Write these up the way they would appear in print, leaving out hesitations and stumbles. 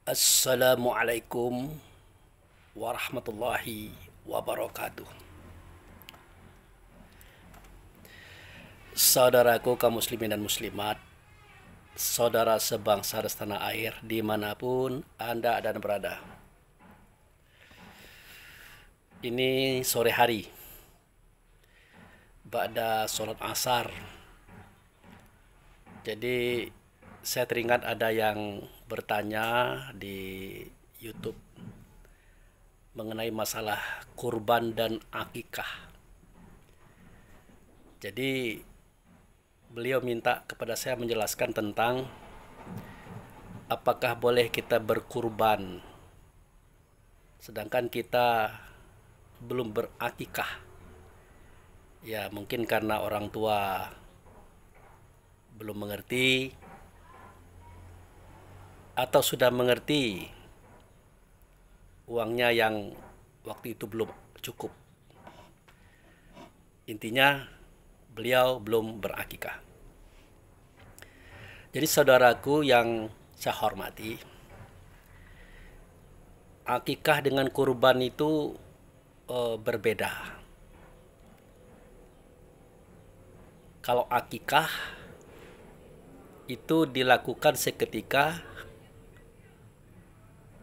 Assalamualaikum warahmatullahi wabarakatuh. Saudaraku kaum muslimin dan muslimat, saudara sebangsa dan setanah air dimanapun Anda dan berada. Ini sore hari, ba'da sholat asar. Jadi saya teringat ada yang bertanya di YouTube mengenai masalah kurban dan akikah. Jadi beliau minta kepada saya menjelaskan tentang apakah boleh kita berkurban sedangkan kita belum berakikah. Ya, mungkin karena orang tua belum mengerti atau sudah mengerti uangnya yang waktu itu belum cukup. Intinya beliau belum berakikah. Jadi saudaraku yang saya hormati, akikah dengan kurban itu berbeda. Kalau akikah itu dilakukan seketika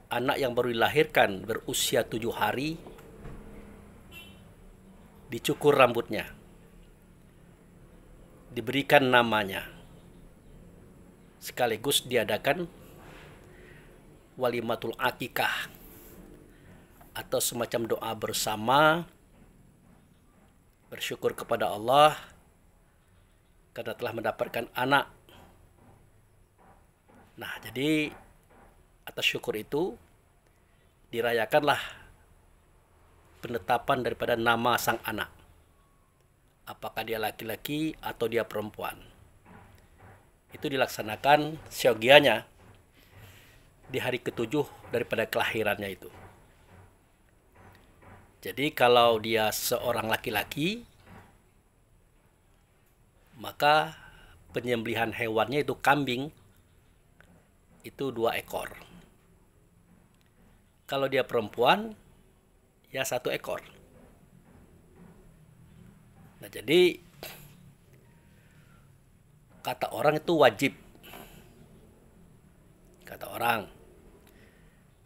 anak yang baru dilahirkan berusia 7 hari dicukur rambutnya, diberikan namanya, sekaligus diadakan walimatul akikah atau semacam doa bersama bersyukur kepada Allah karena telah mendapatkan anak. Nah, jadi atas syukur itu dirayakanlah penetapan daripada nama sang anak. Apakah dia laki-laki atau dia perempuan. Itu dilaksanakan siogianya di hari ketujuh daripada kelahirannya itu. Jadi kalau dia seorang laki-laki, maka penyembelihan hewannya itu kambing, itu 2 ekor. Kalau dia perempuan, ya 1 ekor. Nah, jadi kata orang itu wajib. Kata orang.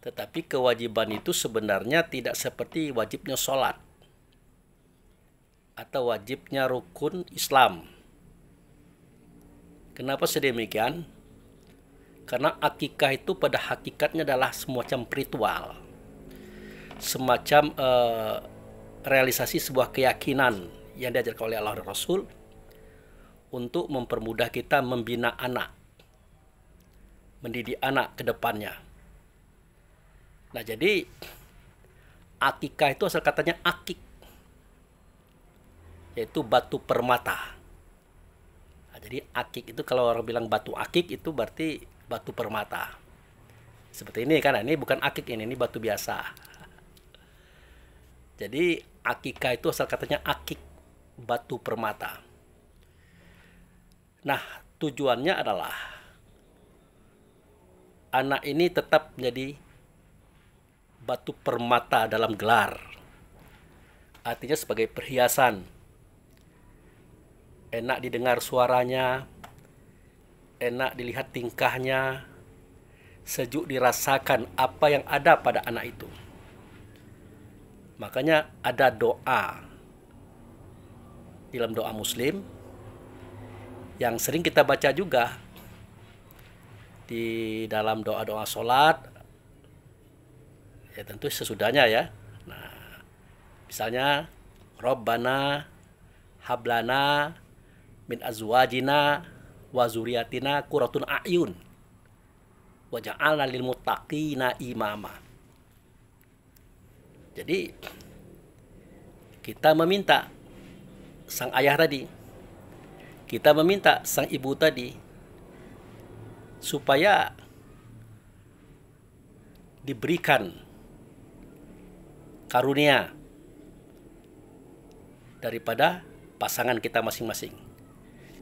Tetapi kewajiban itu sebenarnya tidak seperti wajibnya sholat atau wajibnya rukun Islam. Kenapa sedemikian? Karena akikah itu pada hakikatnya adalah semacam ritual, semacam realisasi sebuah keyakinan yang diajarkan oleh Allah dan Rasul untuk mempermudah kita membina anak, mendidik anak ke depannya. Nah, jadi akikah itu asal katanya akik, yaitu batu permata. Nah, jadi akik itu kalau orang bilang batu akik itu berarti batu permata. Seperti ini kan, ini bukan akik ini batu biasa. Jadi akikah itu asal katanya akik, batu permata. Nah, tujuannya adalah anak ini tetap menjadi batu permata dalam gelar. Artinya sebagai perhiasan. Enak didengar suaranya, enak dilihat tingkahnya, sejuk dirasakan apa yang ada pada anak itu. Makanya ada doa dalam doa Muslim yang sering kita baca juga di dalam doa-doa sholat, ya tentu sesudahnya ya. Nah, misalnya Rabbana hablana min azwajina wa zuriyatina qurratun a'yun waj'alna lil muttaqina imama. Jadi kita meminta sang ayah tadi, kita meminta sang ibu tadi supaya diberikan karunia daripada pasangan kita masing-masing.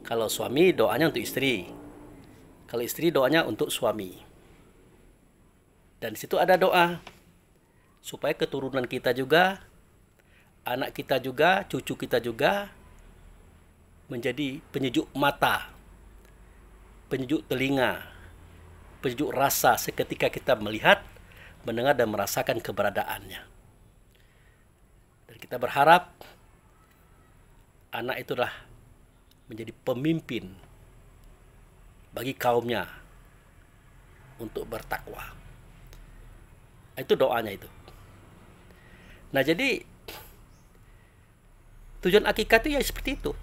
Kalau suami doanya untuk istri, kalau istri doanya untuk suami. Dan di situ ada doa supaya keturunan kita juga, anak kita juga, cucu kita juga menjadi penyejuk mata, penyejuk telinga, penyejuk rasa seketika kita melihat, mendengar dan merasakan keberadaannya. Dan kita berharap anak itulah menjadi pemimpin bagi kaumnya untuk bertakwa. Itu doanya itu. Nah, jadi tujuan akikah itu ya seperti itu.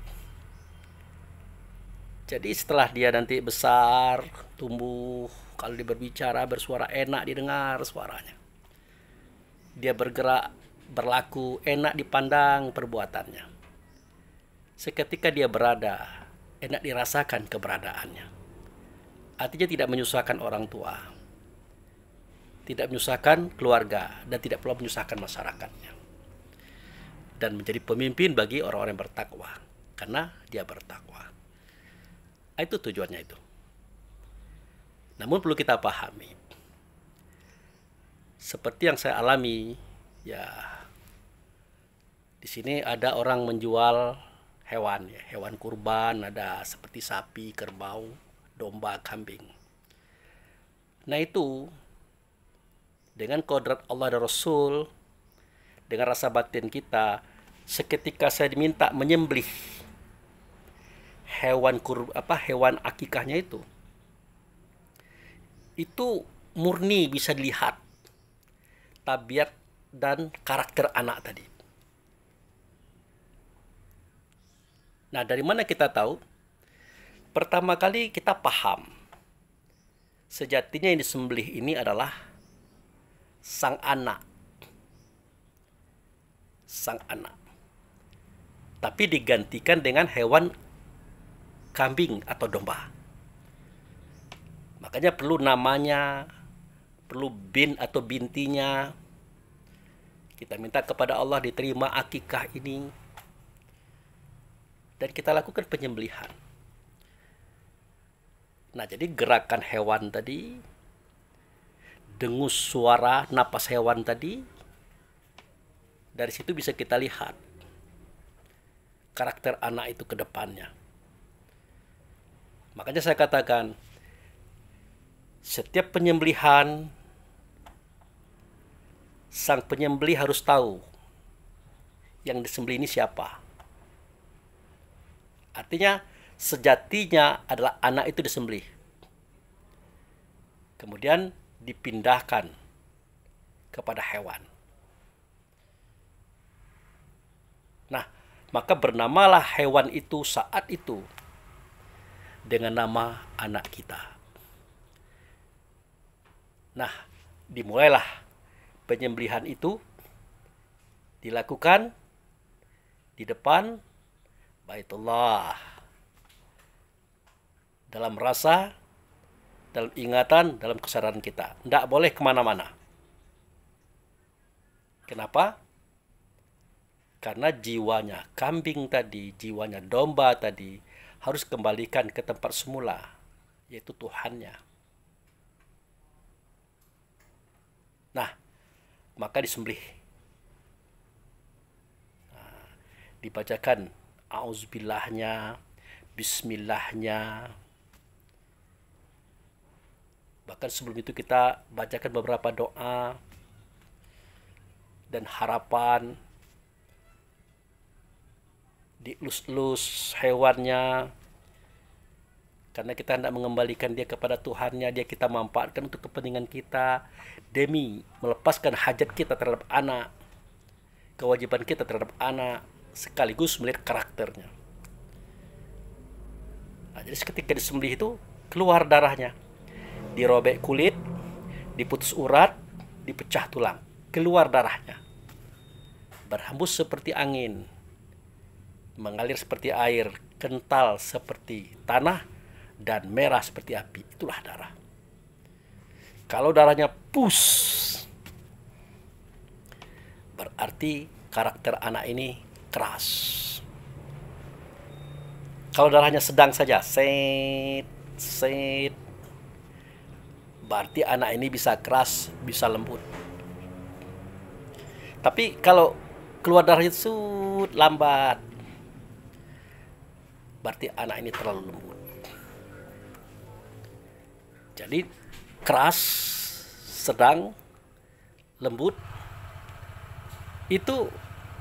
Jadi setelah dia nanti besar, tumbuh, kalau dia berbicara, bersuara enak didengar suaranya. Dia bergerak, berlaku enak dipandang perbuatannya. Seketika dia berada, enak dirasakan keberadaannya. Artinya tidak menyusahkan orang tua, tidak menyusahkan keluarga, dan tidak pula menyusahkan masyarakatnya. Dan menjadi pemimpin bagi orang-orang yang bertakwa, karena dia bertakwa. Itu tujuannya itu. Namun perlu kita pahami, seperti yang saya alami, ya di sini ada orang menjual hewan, ya, hewan kurban, ada seperti sapi, kerbau, domba, kambing. Nah itu dengan kodrat Allah dan Rasul, dengan rasa batin kita, seketika saya diminta menyembelih hewan akikahnya itu murni bisa dilihat tabiat dan karakter anak tadi. Nah, dari mana kita tahu? Pertama kali kita paham sejatinya yang disembelih ini adalah sang anak. Sang anak. Tapi digantikan dengan hewan kambing atau domba. Makanya perlu namanya, perlu bin atau bintinya. Kita minta kepada Allah diterima akikah ini. Dan kita lakukan penyembelihan. Nah, jadi gerakan hewan tadi, dengus suara, napas hewan tadi, dari situ bisa kita lihat karakter anak itu ke depannya. Makanya saya katakan, setiap penyembelihan, sang penyembelih harus tahu yang disembelih ini siapa. Artinya, sejatinya adalah anak itu disembelih. Kemudian dipindahkan kepada hewan. Nah, maka bernamalah hewan itu saat itu dengan nama anak kita. Nah, dimulailah penyembelihan itu dilakukan di depan Baitullah. Dalam rasa, dalam ingatan, dalam kesadaran kita. Tidak boleh kemana-mana. Kenapa? Karena jiwanya kambing tadi, jiwanya domba tadi, harus kembalikan ke tempat semula, yaitu Tuhannya. Nah, maka disembelih. Nah, dibacakan auzubillahnya, bismillahnya. Bahkan sebelum itu kita bacakan beberapa doa dan harapan. Dielus-elus hewannya, karena kita hendak mengembalikan dia kepada Tuhannya. Dia kita manfaatkan untuk kepentingan kita, demi melepaskan hajat kita terhadap anak, kewajiban kita terhadap anak, sekaligus melihat karakternya. Nah, jadi ketika disembelih itu keluar darahnya, dirobek kulit, diputus urat, dipecah tulang, keluar darahnya, berhembus seperti angin, mengalir seperti air, kental seperti tanah, dan merah seperti api. Itulah darah. Kalau darahnya pus, berarti karakter anak ini keras. Kalau darahnya sedang saja, set, berarti anak ini bisa keras, bisa lembut. Tapi kalau keluar darahnya lambat, berarti anak ini terlalu lembut. Jadi keras, sedang, lembut itu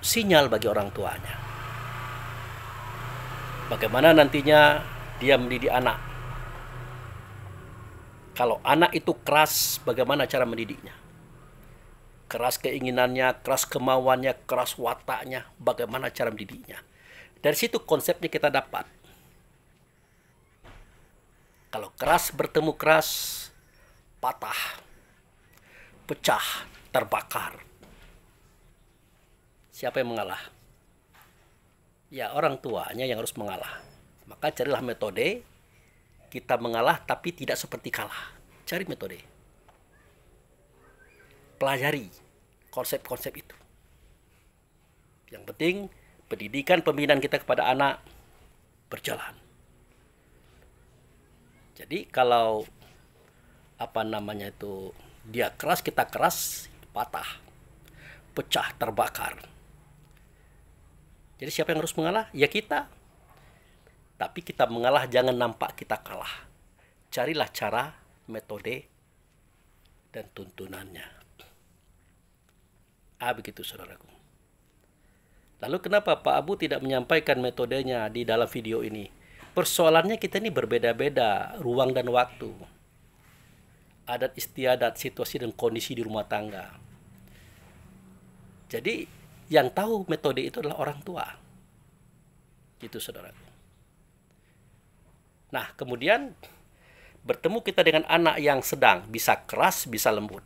sinyal bagi orang tuanya. Bagaimana nantinya dia mendidik anak. Kalau anak itu keras, bagaimana cara mendidiknya? Keras keinginannya, keras kemauannya, keras wataknya, bagaimana cara mendidiknya? Dari situ konsepnya kita dapat. Kalau keras bertemu keras, patah, pecah, terbakar. Siapa yang mengalah? Ya, orang tuanya yang harus mengalah. Maka carilah metode kita mengalah tapi tidak seperti kalah. Cari metode. Pelajari konsep-konsep itu. Yang penting pendidikan pembinaan kita kepada anak berjalan. Jadi kalau dia keras, kita keras, patah, pecah, terbakar. Jadi siapa yang harus mengalah? Ya kita. Tapi kita mengalah jangan nampak kita kalah. Carilah cara, metode, dan tuntunannya. Begitu saudaraku. Lalu kenapa Pak Abu tidak menyampaikan metodenya di dalam video ini? Persoalannya kita ini berbeda-beda ruang dan waktu. Adat istiadat, situasi dan kondisi di rumah tangga. Jadi yang tahu metode itu adalah orang tua. Gitu saudaraku. Nah, kemudian bertemu kita dengan anak yang sedang, bisa keras, bisa lembut.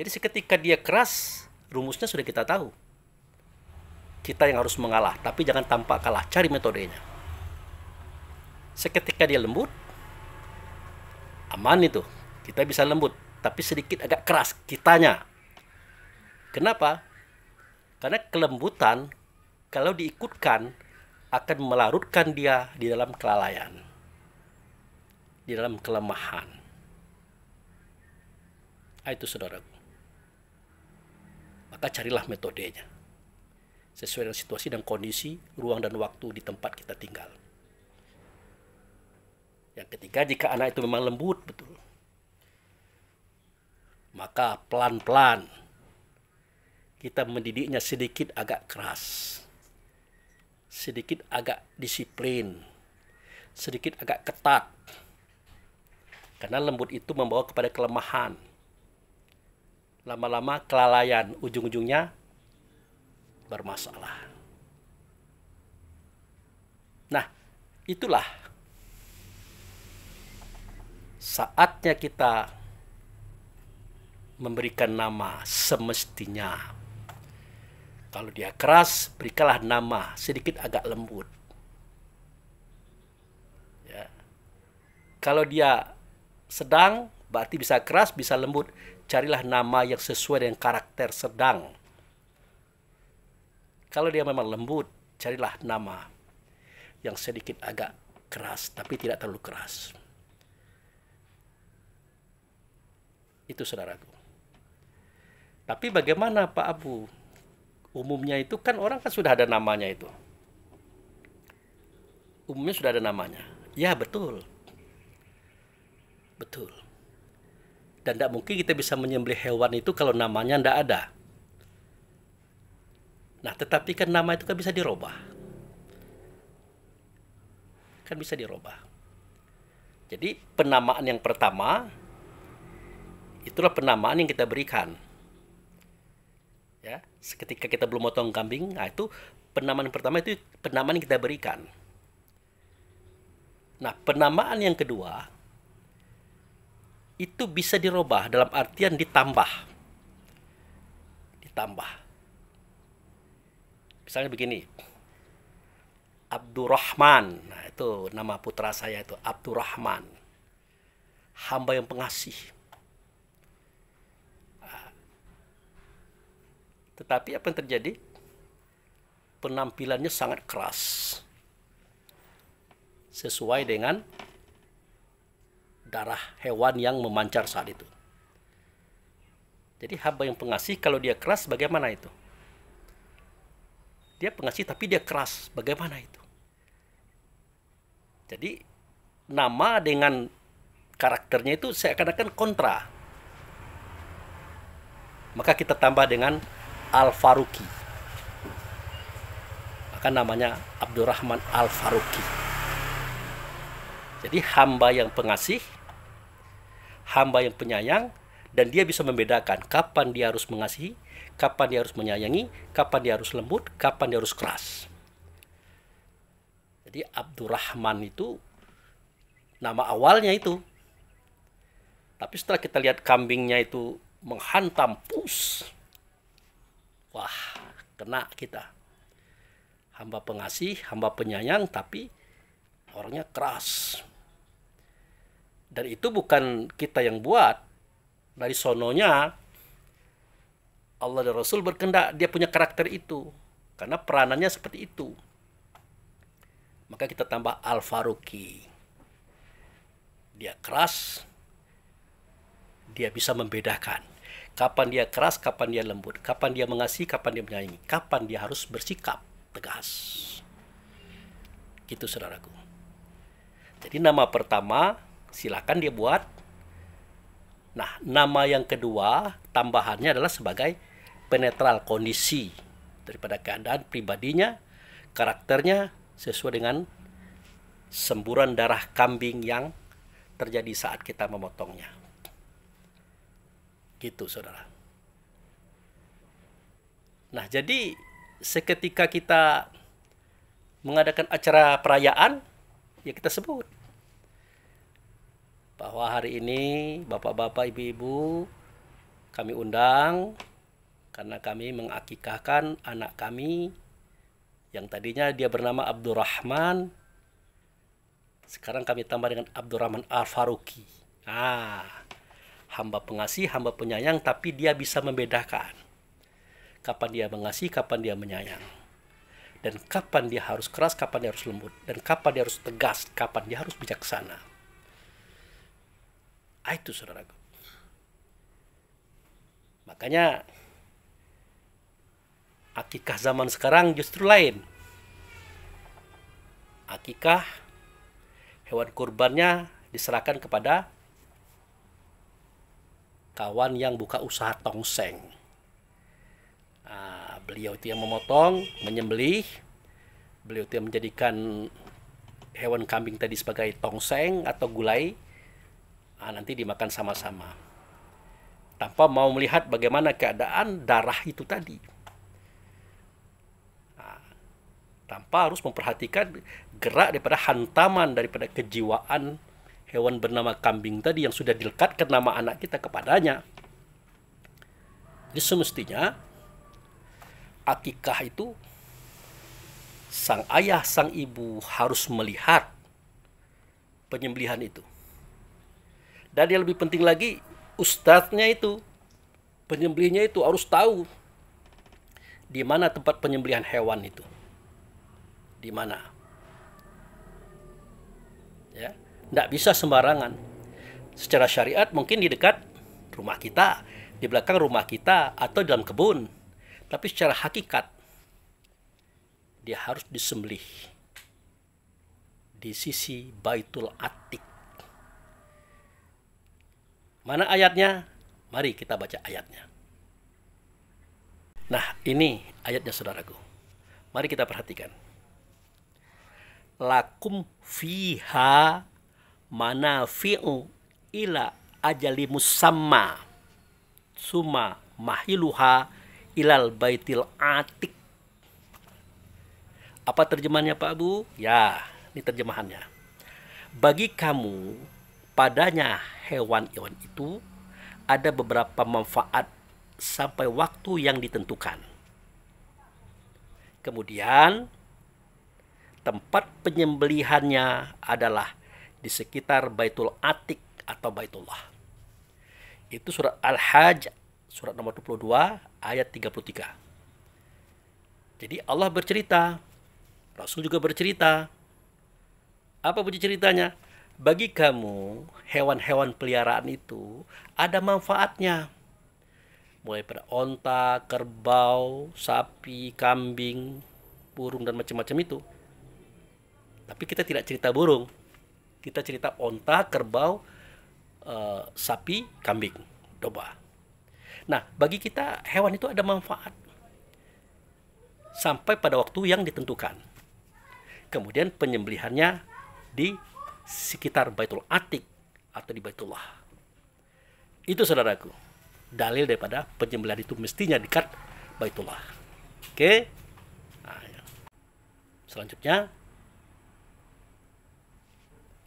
Jadi seketika dia keras, rumusnya sudah kita tahu. Kita yang harus mengalah, tapi jangan tampak kalah, cari metodenya. Seketika dia lembut, aman itu, kita bisa lembut, tapi sedikit agak keras kitanya. Kenapa? Karena kelembutan kalau diikutkan akan melarutkan dia di dalam kelalaian, di dalam kelemahan. Itu saudaraku. Maka carilah metodenya sesuai dengan situasi dan kondisi, ruang dan waktu di tempat kita tinggal. Yang ketiga, jika anak itu memang lembut betul, maka pelan-pelan kita mendidiknya sedikit agak keras, sedikit agak disiplin, sedikit agak ketat. Karena lembut itu membawa kepada kelemahan. Lama-lama kelalaian, ujung-ujungnya bermasalah. Nah, itulah saatnya kita memberikan nama semestinya. Kalau dia keras, berikanlah nama sedikit agak lembut. Ya. Kalau dia sedang, berarti bisa keras, bisa lembut. Carilah nama yang sesuai dengan karakter sedang. Kalau dia memang lembut, carilah nama yang sedikit agak keras, tapi tidak terlalu keras. Itu saudaraku. Tapi bagaimana Pak Abu? Umumnya itu kan orang kan sudah ada namanya itu. Umumnya sudah ada namanya. Ya betul. Betul. Dan tidak mungkin kita bisa menyembelih hewan itu kalau namanya tidak ada. Nah, tetapi kan nama itu kan bisa dirubah. Kan bisa dirubah. Jadi penamaan yang pertama, itulah penamaan yang kita berikan. Ya, seketika kita belum potong kambing, nah itu penamaan yang pertama, itu penamaan yang kita berikan. Nah, penamaan yang kedua itu bisa dirubah dalam artian ditambah. Misalnya begini, Abdurrahman, nah itu nama putra saya itu Abdurrahman, hamba yang pengasih. Tetapi apa yang terjadi? Penampilannya sangat keras. Sesuai dengan darah hewan yang memancar saat itu. Jadi hamba yang pengasih kalau dia keras bagaimana itu? Dia pengasih tapi dia keras, bagaimana itu? Jadi nama dengan karakternya itu seakan-akan kontra. Maka kita tambah dengan Al-Faruqi. Maka namanya Abdurrahman Al-Faruqi. Jadi hamba yang pengasih, hamba yang penyayang, dan dia bisa membedakan kapan dia harus mengasihi, kapan dia harus menyayangi, kapan dia harus lembut, kapan dia harus keras. Jadi Abdurrahman itu nama awalnya itu. Tapi setelah kita lihat kambingnya itu menghantam pus, wah, kena kita. Hamba pengasih, hamba penyayang, tapi orangnya keras. Dan itu bukan kita yang buat. Dari sononya Allah dan Rasul berkehendak dia punya karakter itu, karena peranannya seperti itu. Maka kita tambah Al-Faruqi. Dia keras, dia bisa membedakan kapan dia keras, kapan dia lembut, kapan dia mengasihi, kapan dia menyayangi, kapan dia harus bersikap tegas. Gitu saudaraku. Jadi nama pertama silakan dia buat. Nah, nama yang kedua tambahannya adalah sebagai penetral kondisi daripada keadaan pribadinya, karakternya sesuai dengan semburan darah kambing yang terjadi saat kita memotongnya. Gitu, saudara. Nah, jadi seketika kita mengadakan acara perayaan, ya kita sebut bahwa hari ini bapak-bapak, ibu-ibu kami undang karena kami mengakikahkan anak kami yang tadinya dia bernama Abdurrahman, sekarang kami tambah dengan Abdurrahman Al-Faruqi. Hamba pengasih, hamba penyayang, tapi dia bisa membedakan kapan dia mengasihi, kapan dia menyayang, dan kapan dia harus keras, kapan dia harus lembut, dan kapan dia harus tegas, kapan dia harus bijaksana. Itu saudaraku. Makanya akikah zaman sekarang justru lain. Akikah hewan kurbannya diserahkan kepada kawan yang buka usaha tongseng. Beliau itu yang memotong, menyembelih. Beliau itu yang menjadikan hewan kambing tadi sebagai tongseng atau gulai. Nanti dimakan sama-sama tanpa mau melihat bagaimana keadaan darah itu tadi, tanpa harus memperhatikan gerak daripada hantaman daripada kejiwaan hewan bernama kambing tadi yang sudah dilekatkan nama anak kita kepadanya. Jadi semestinya akikah itu sang ayah, sang ibu harus melihat penyembelihan itu. Dan yang lebih penting lagi, ustadznya itu, penyembelihnya itu harus tahu di mana tempat penyembelihan hewan itu. Di mana? Ya, tidak bisa sembarangan. Secara syariat mungkin di dekat rumah kita, di belakang rumah kita, atau dalam kebun. Tapi secara hakikat, dia harus disembelih di sisi Baitul Atiq. Mana ayatnya? Mari kita baca ayatnya. Nah, ini ayatnya saudaraku. Mari kita perhatikan. Lakum fiha manafi'u ila ajali musamma summa mahiluha ilal baitil atiq. Apa terjemahannya Pak Abu? Ya, ini terjemahannya. Bagi kamu padanya hewan-hewan itu ada beberapa manfaat sampai waktu yang ditentukan. Kemudian tempat penyembelihannya adalah di sekitar Baitul Atiq atau Baitullah. Itu surat Al-Hajj, surat nomor 22, ayat 33. Jadi Allah bercerita, Rasul juga bercerita. Apa bunyi ceritanya? Bagi kamu, hewan-hewan peliharaan itu ada manfaatnya. Mulai pada onta, kerbau, sapi, kambing, burung, dan macam-macam itu. Tapi kita tidak cerita burung. Kita cerita onta, kerbau, sapi, kambing, domba. Nah, bagi kita hewan itu ada manfaat. Sampai pada waktu yang ditentukan. Kemudian penyembelihannya di sekitar Baitul Atiq atau di Baitullah. Itu saudaraku, dalil daripada penyembelihan itu mestinya dekat Baitullah. Oke. Nah, ya. Selanjutnya,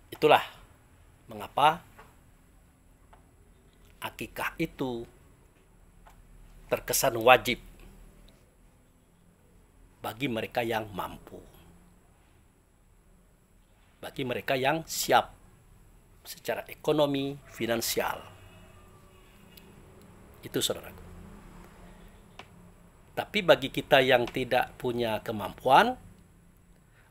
itulah mengapa akikah itu terkesan wajib bagi mereka yang mampu, bagi mereka yang siap secara ekonomi, finansial. Itu saudaraku. Tapi bagi kita yang tidak punya kemampuan,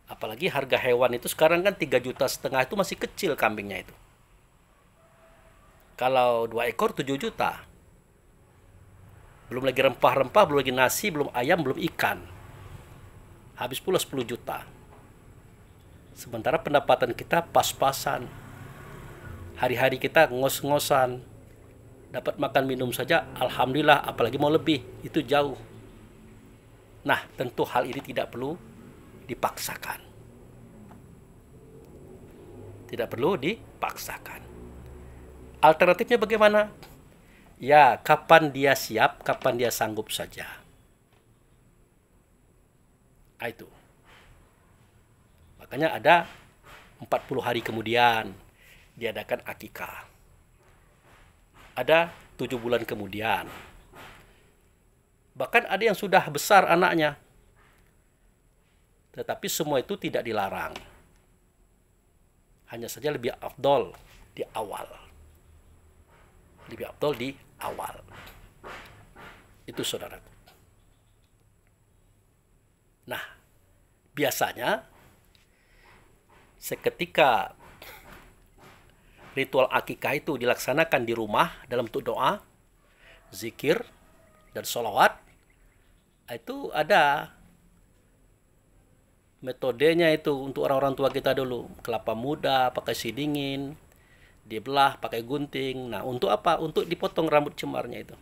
apalagi harga hewan itu sekarang kan 3,5 juta itu masih kecil kambingnya itu. Kalau 2 ekor 7 juta. Belum lagi rempah-rempah, belum lagi nasi, belum ayam, belum ikan. Habis pula 10 juta. Sementara pendapatan kita pas-pasan. Hari-hari kita ngos-ngosan. Dapat makan minum saja, alhamdulillah, apalagi mau lebih, itu jauh. Nah, tentu hal ini tidak perlu dipaksakan. Tidak perlu dipaksakan. Alternatifnya bagaimana? Ya, kapan dia siap, kapan dia sanggup saja. Itu. Makanya ada 40 hari kemudian diadakan akikah. Ada 7 bulan kemudian. Bahkan ada yang sudah besar anaknya. Tetapi semua itu tidak dilarang. Hanya saja lebih afdol di awal. Lebih afdol di awal. Itu saudaraku. Nah, biasanya seketika ritual akikah itu dilaksanakan di rumah dalam bentuk doa, zikir, dan sholawat, itu ada metodenya itu untuk orang-orang tua kita dulu. Kelapa muda pakai sidingin, dibelah pakai gunting. Nah, untuk apa? Untuk dipotong rambut cemarnya itu.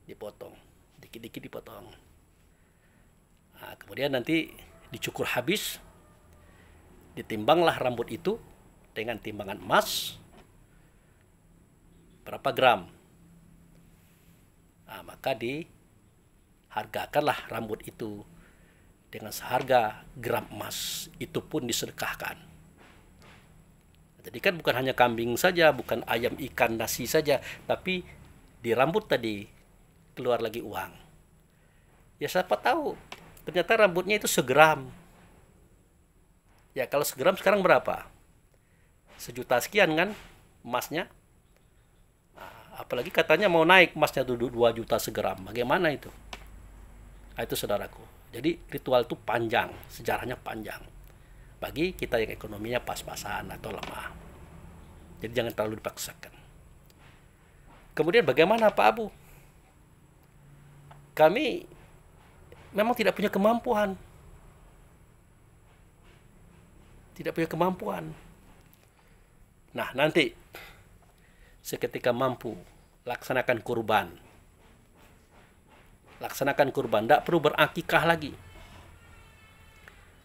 Dipotong, dikit-dikit dipotong. Nah, kemudian nanti dicukur habis, ditimbanglah rambut itu dengan timbangan emas berapa gram. Nah, maka dihargakanlah rambut itu dengan seharga gram emas. Itu pun disedekahkan. Jadi kan bukan hanya kambing saja, bukan ayam, ikan, nasi saja, tapi di rambut tadi keluar lagi uang. Ya siapa tahu ternyata rambutnya itu segram. Ya kalau segram sekarang berapa? 1 juta sekian kan emasnya. Nah, apalagi katanya mau naik emasnya 2 juta segram. Bagaimana itu? Nah, itu saudaraku. Jadi ritual itu panjang, sejarahnya panjang. Bagi kita yang ekonominya pas-pasan atau lemah. Jadi jangan terlalu dipaksakan. Kemudian bagaimana Pak Abu? Kami memang tidak punya kemampuan. Tidak punya kemampuan. Nah, nanti seketika mampu, laksanakan kurban. Laksanakan kurban, tidak perlu berakikah lagi.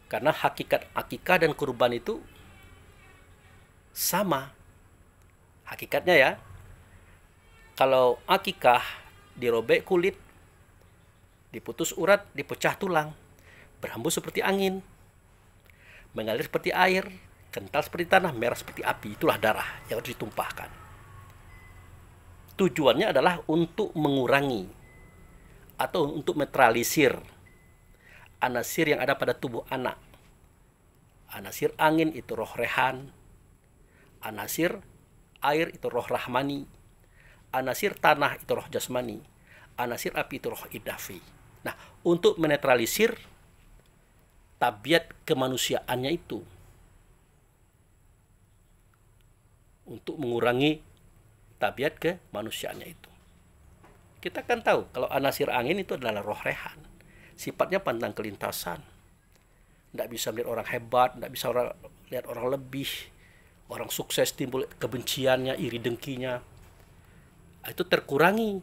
Karena hakikat akikah dan kurban itu sama. Hakikatnya ya, kalau akikah dirobek kulit, diputus urat, dipecah tulang, berhembus seperti angin, mengalir seperti air, kental seperti tanah, merah seperti api. Itulah darah yang harus ditumpahkan. Tujuannya adalah untuk mengurangi atau untuk netralisir anasir yang ada pada tubuh anak. Anasir angin itu roh rehan, anasir air itu roh rahmani, anasir tanah itu roh jasmani, anasir api itu roh idafi. Nah, untuk menetralisir tabiat kemanusiaannya itu, untuk mengurangi tabiat kemanusiaannya itu. Kita kan tahu kalau anasir angin itu adalah roh rehan. Sifatnya pantang kelintasan. Tidak bisa melihat orang hebat, tidak bisa lihat orang lebih. Orang sukses timbul kebenciannya, iri dengkinya. Itu terkurangi.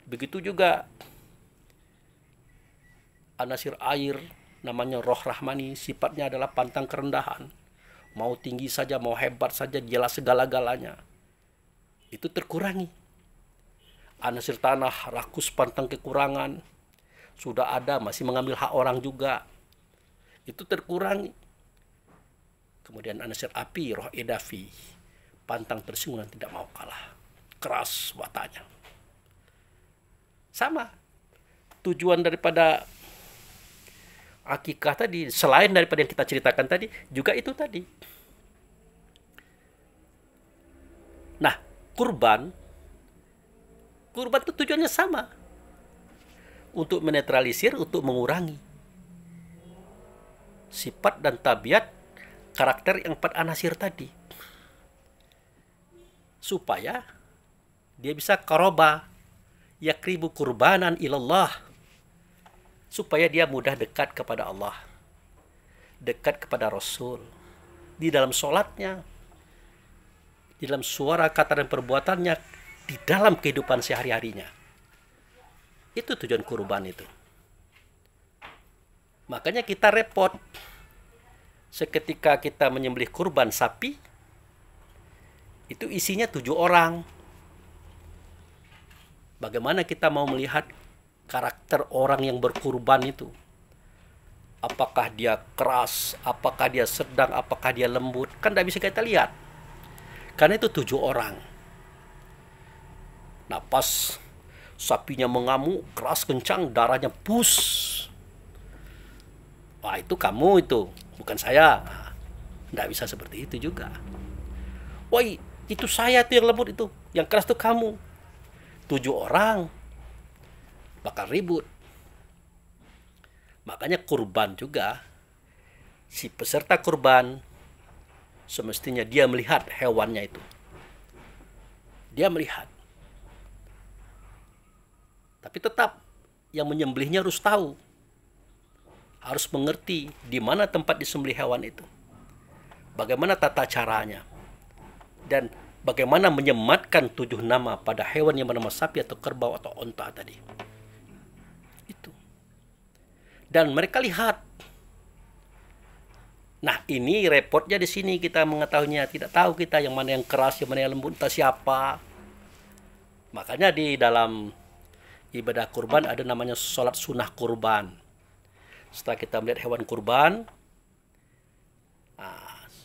Begitu juga anasir air, namanya roh rahmani, sifatnya adalah pantang kerendahan. Mau tinggi saja, mau hebat saja, dialah segala-galanya. Itu terkurangi. Anasir tanah, rakus, pantang kekurangan. Sudah ada, masih mengambil hak orang juga. Itu terkurangi. Kemudian anasir api, roh edafi. Pantang tersinggung dan tidak mau kalah. Keras wataknya. Sama. Tujuan daripada akikah tadi, selain daripada yang kita ceritakan tadi, juga itu tadi. Nah, kurban itu tujuannya sama. Untuk menetralisir, untuk mengurangi sifat dan tabiat karakter yang 4 anasir tadi. Supaya dia bisa qaroba, yakribu kurbanan ilallah. Supaya dia mudah dekat kepada Allah. Dekat kepada Rasul. Di dalam sholatnya, di dalam suara, kata, dan perbuatannya, di dalam kehidupan sehari-harinya. Itu tujuan kurban itu. Makanya kita repot. Seketika kita menyembelih kurban sapi, itu isinya 7 orang. Bagaimana kita mau melihat karakter orang yang berkurban itu? Apakah dia keras, apakah dia sedang, apakah dia lembut? Kan tidak bisa kita lihat. Karena itu 7 orang. Nah, pas sapinya mengamuk, keras kencang, darahnya pus. Wah, itu kamu itu, bukan saya. Nah, tidak bisa seperti itu juga. Woi, itu saya tuh yang lembut itu, yang keras tuh kamu. 7 orang bakal ribut. Makanya kurban juga, si peserta kurban semestinya dia melihat hewannya itu. Dia melihat. Tapi tetap yang menyembelihnya harus tahu. Harus mengerti di mana tempat disembelih hewan itu. Bagaimana tata caranya. Dan bagaimana menyematkan 7 nama pada hewan yang bernama sapi atau kerbau atau onta tadi. Itu. Dan mereka lihat. Nah, ini repotnya di sini kita mengetahuinya. Tidak tahu kita yang mana yang keras, yang mana yang lembut, entah siapa. Makanya di dalam ibadah kurban ada namanya sholat sunnah kurban. Setelah kita melihat hewan kurban,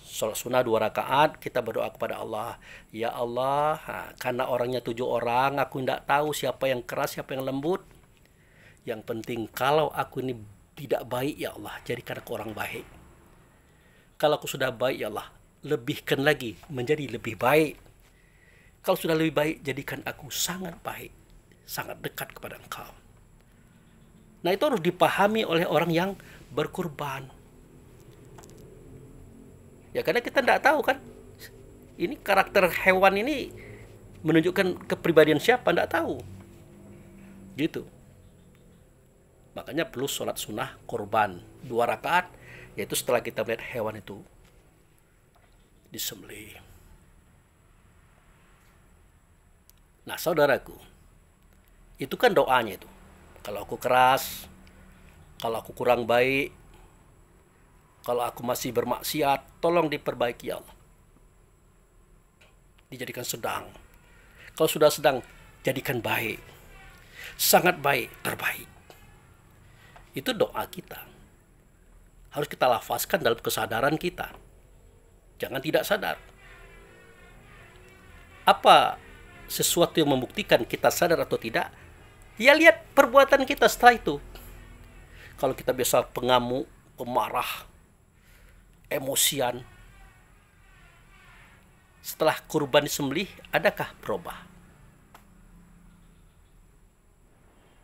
sholat sunnah 2 rakaat, kita berdoa kepada Allah. Ya Allah, karena orangnya 7 orang, aku tidak tahu siapa yang keras, siapa yang lembut. Yang penting kalau aku ini tidak baik, ya Allah, jadikan aku orang baik. Kalau aku sudah baik, ya Allah, lebihkan lagi menjadi lebih baik. Kalau sudah lebih baik, jadikan aku sangat baik, sangat dekat kepada Engkau. Nah, itu harus dipahami oleh orang yang berkurban. Ya, karena kita tidak tahu kan, ini karakter hewan ini menunjukkan kepribadian siapa, tidak tahu. Gitu. Makanya perlu sholat sunnah kurban 2 rakaat, yaitu setelah kita melihat hewan itu disembelih. Nah, saudaraku, itu kan doanya itu. Kalau aku keras, kalau aku kurang baik, kalau aku masih bermaksiat, tolong diperbaiki, ya Allah. Dijadikan sedang. Kalau sudah sedang, jadikan baik. Sangat baik, terbaik. Itu doa kita. Harus kita lafazkan dalam kesadaran kita. Jangan tidak sadar. Apa sesuatu yang membuktikan kita sadar atau tidak? Ya, lihat perbuatan kita setelah itu. Kalau kita biasa pengamuk, pemarah, emosian, setelah kurban disembelih, adakah berubah?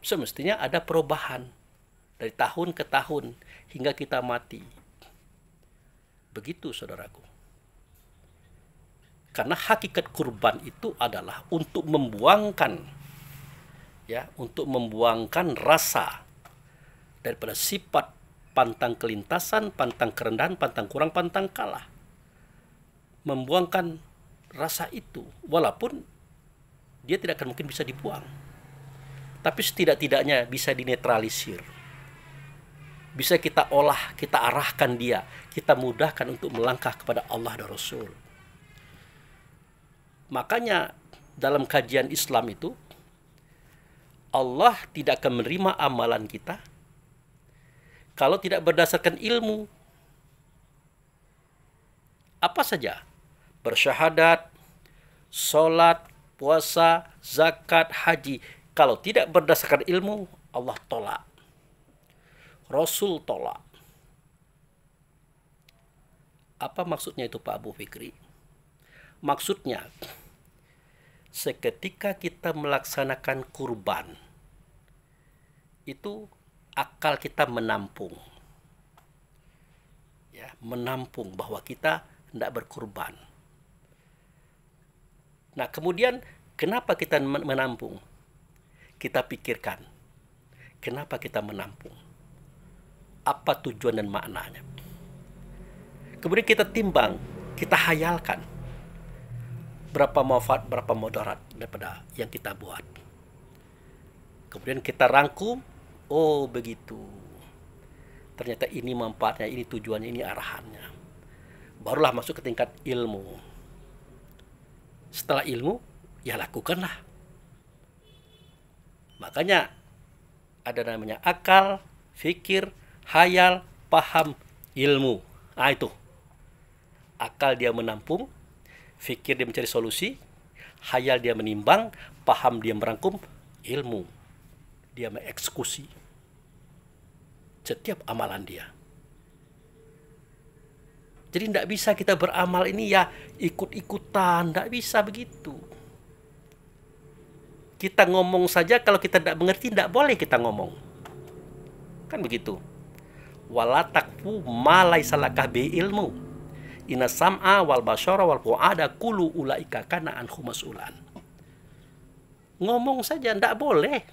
Semestinya ada perubahan dari tahun ke tahun hingga kita mati. Begitu, saudaraku. Karena hakikat kurban itu adalah untuk membuangkan, ya, untuk membuangkan rasa daripada sifat pantang kelintasan, pantang kerendahan, pantang kurang, pantang kalah. Membuangkan rasa itu, walaupun dia tidak akan mungkin bisa dibuang, tapi setidak-tidaknya bisa dinetralisir. Bisa kita olah, kita arahkan dia, kita mudahkan untuk melangkah kepada Allah dan Rasul. Makanya dalam kajian Islam itu, Allah tidak akan menerima amalan kita kalau tidak berdasarkan ilmu. Apa saja, bersyahadat, sholat, puasa, zakat, haji, kalau tidak berdasarkan ilmu, Allah tolak, Rasul tolak. Apa maksudnya itu Pak Abu Fikri? Maksudnya, seketika kita melaksanakan kurban, itu akal kita menampung, ya, menampung bahwa kita tidak berkurban. Nah, kemudian kenapa kita menampung? Kita pikirkan, kenapa kita menampung? Apa tujuan dan maknanya? Kemudian kita timbang, kita hayalkan berapa manfaat, berapa mudarat daripada yang kita buat. Kemudian kita rangkum, oh begitu. Ternyata ini manfaatnya, ini tujuannya, ini arahannya. Barulah masuk ke tingkat ilmu. Setelah ilmu, ya lakukanlah. Makanya ada namanya akal, fikir, hayal, paham, ilmu. Nah itu. Akal dia menampung, fikir dia mencari solusi, hayal dia menimbang, paham dia merangkum, ilmu dia mengeksekusi setiap amalan dia. Jadi tidak bisa kita beramal ini ya ikut-ikutan, tidak bisa begitu. Kita ngomong saja, kalau kita tidak mengerti, tidak boleh kita ngomong. Kan begitu. Wala takfu ma laisa laka bi ilmu. Inna sam'a wal basyara wal fu'ada kullu ulaika kana anhu mas'ulan. Ngomong saja, tidak boleh.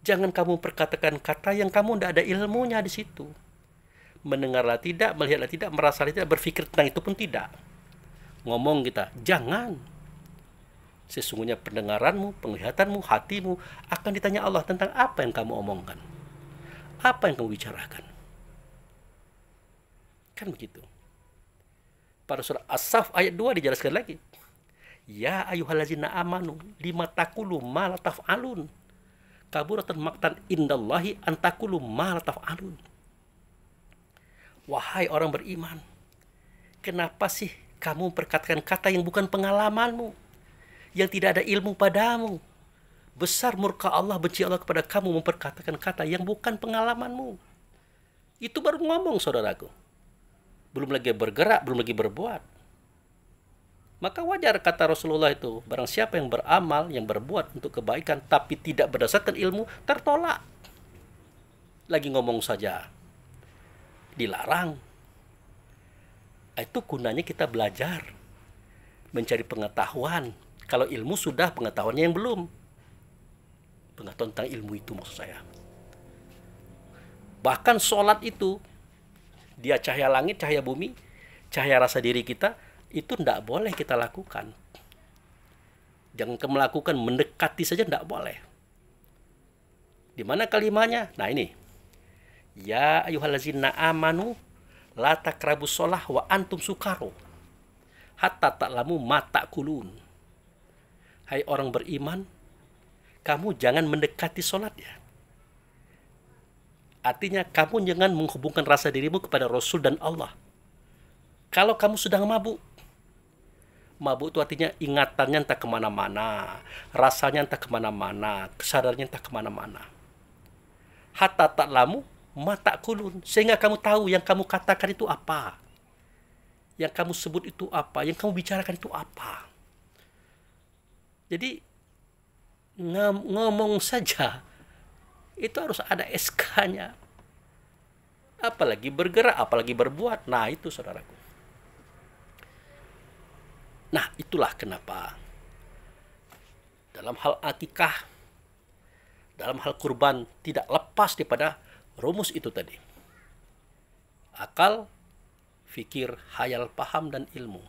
Jangan kamu perkatakan kata yang kamu tidak ada ilmunya di situ. Mendengarlah tidak, melihatlah tidak, merasalah tidak, berpikir tentang itu pun tidak. Ngomong kita, jangan. Sesungguhnya pendengaranmu, penglihatanmu, hatimu akan ditanya Allah tentang apa yang kamu omongkan. Apa yang kamu bicarakan. Kan begitu. Pada surah As-Saff ayat 2 dijelaskan lagi. Ya ayyuhallazina amanu lima taqulu ma la taf'alun. Kaburatan maqtan indallahi an taqulu ma la taf'alun. Wahai orang beriman, kenapa sih kamu perkatakan kata yang bukan pengalamanmu, yang tidak ada ilmu padamu? Besar murka Allah, benci Allah kepada kamu memperkatakan kata yang bukan pengalamanmu. Itu baru ngomong, saudaraku. Belum lagi bergerak, belum lagi berbuat. Maka wajar kata Rasulullah itu, barang siapa yang beramal, yang berbuat untuk kebaikan, tapi tidak berdasarkan ilmu, tertolak. Lagi ngomong saja. Dilarang. Itu gunanya kita belajar. Mencari pengetahuan. Kalau ilmu sudah, pengetahuannya yang belum. Pengetahuan tentang ilmu itu maksud saya. Bahkan sholat itu, dia cahaya langit, cahaya bumi, cahaya rasa diri kita, itu tidak boleh kita lakukan. Jangan melakukan, mendekati saja tidak boleh. Di mana kalimatnya? Nah ini. Ya ayyuhallazina amanu la taqrabus shalah wa antum sukaro hatta ta'lamu ma ta'kulun. Hai orang beriman, kamu jangan mendekati sholat ya. Artinya kamu jangan menghubungkan rasa dirimu kepada Rasul dan Allah. Kalau kamu sedang mabuk. Mabuk itu artinya ingatannya entah kemana-mana. Rasanya entah kemana-mana. Kesadarannya entah kemana-mana. Hatta ta'lamu ma ta'kulun. Sehingga kamu tahu yang kamu katakan itu apa. Yang kamu sebut itu apa. Yang kamu bicarakan itu apa. Jadi ngomong saja itu harus ada SK-nya. Apalagi bergerak, apalagi berbuat. Nah itu saudaraku. Itulah kenapa dalam hal akikah, dalam hal kurban tidak lepas daripada rumus itu tadi. Akal, fikir, hayal, paham, dan ilmu.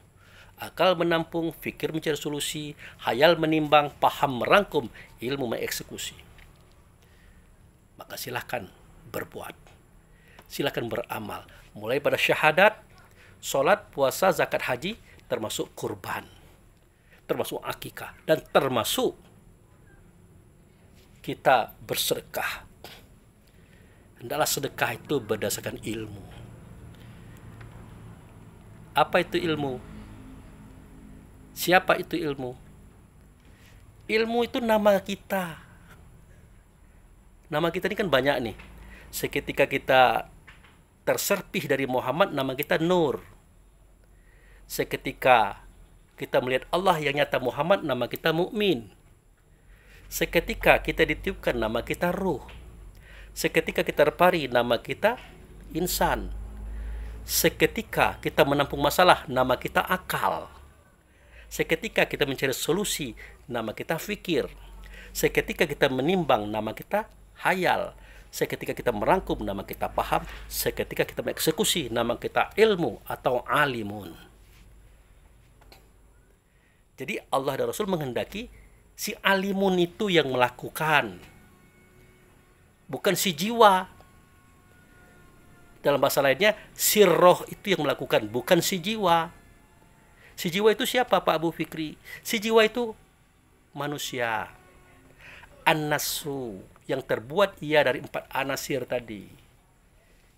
Akal menampung, fikir mencari solusi, hayal menimbang, paham merangkum, ilmu mengeksekusi. Maka silahkan berbuat. Silahkan beramal. Mulai pada syahadat, solat, puasa, zakat, haji, termasuk kurban, termasuk akikah, dan termasuk kita bersedekah. Hendaklah sedekah itu berdasarkan ilmu. Apa itu ilmu? Siapa itu ilmu? Ilmu itu nama kita. Nama kita ini kan banyak nih. Seketika kita terserpih dari Muhammad, nama kita Nur. Seketika kita melihat Allah yang nyata Muhammad, nama kita Mukmin. Seketika kita ditiupkan, nama kita Ruh. Seketika kita terpari, nama kita Insan. Seketika kita menampung masalah, nama kita Akal. Seketika kita mencari solusi, nama kita Fikir. Seketika kita menimbang, nama kita Hayal. Seketika kita merangkum, nama kita Paham. Seketika kita mengeksekusi, nama kita Ilmu atau Alimun. Jadi Allah dan Rasul menghendaki si alimun itu yang melakukan, bukan si jiwa. Dalam bahasa lainnya, si roh itu yang melakukan, bukan si jiwa. Si jiwa itu siapa, Pak Abu Fikri? Si jiwa itu manusia. An-nasu, yang terbuat ia dari 4 anasir tadi,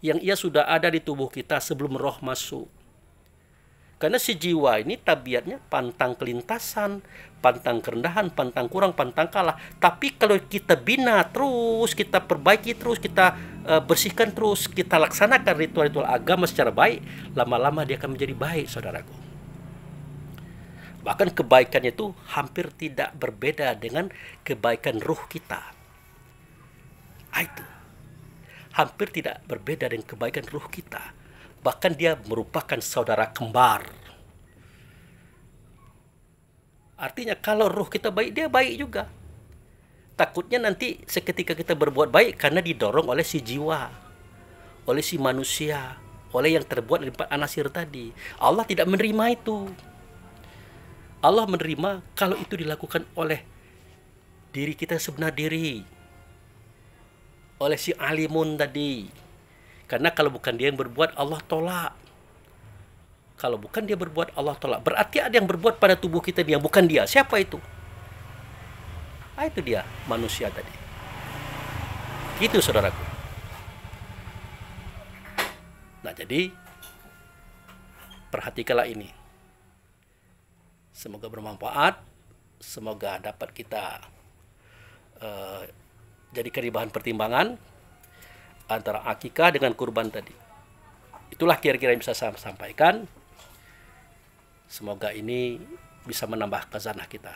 yang ia sudah ada di tubuh kita sebelum roh masuk. Karena si jiwa ini tabiatnya pantang kelintasan, pantang kerendahan, pantang kurang, pantang kalah. Tapi kalau kita bina terus, kita perbaiki terus, kita bersihkan terus, kita laksanakan ritual-ritual agama secara baik, lama-lama dia akan menjadi baik, saudaraku. Bahkan kebaikannya itu hampir tidak berbeda dengan kebaikan ruh kita. Itu hampir tidak berbeda dengan kebaikan ruh kita. Bahkan dia merupakan saudara kembar. Artinya kalau ruh kita baik, dia baik juga. Takutnya nanti seketika kita berbuat baik karena didorong oleh si jiwa, oleh si manusia, oleh yang terbuat dari 4 anasir tadi. Allah tidak menerima itu. Allah menerima kalau itu dilakukan oleh diri kita sebenar diri, oleh si alimun tadi. Karena kalau bukan dia yang berbuat, Allah tolak. Kalau bukan dia berbuat, Allah tolak. Berarti ada yang berbuat pada tubuh kita yang bukan dia. Siapa itu? Itu dia, manusia tadi. Gitu, saudaraku. Nah, jadi perhatikanlah ini. Semoga bermanfaat. Semoga dapat kita jadikan bahan pertimbangan antara akikah dengan kurban tadi. Itulah kira-kira yang bisa saya sampaikan. Semoga ini bisa menambah khazanah kita.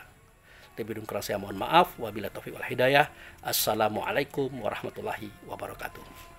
Lebih kurang saya mohon maaf. Wabillahi taufiq wal hidayah. Assalamualaikum warahmatullahi wabarakatuh.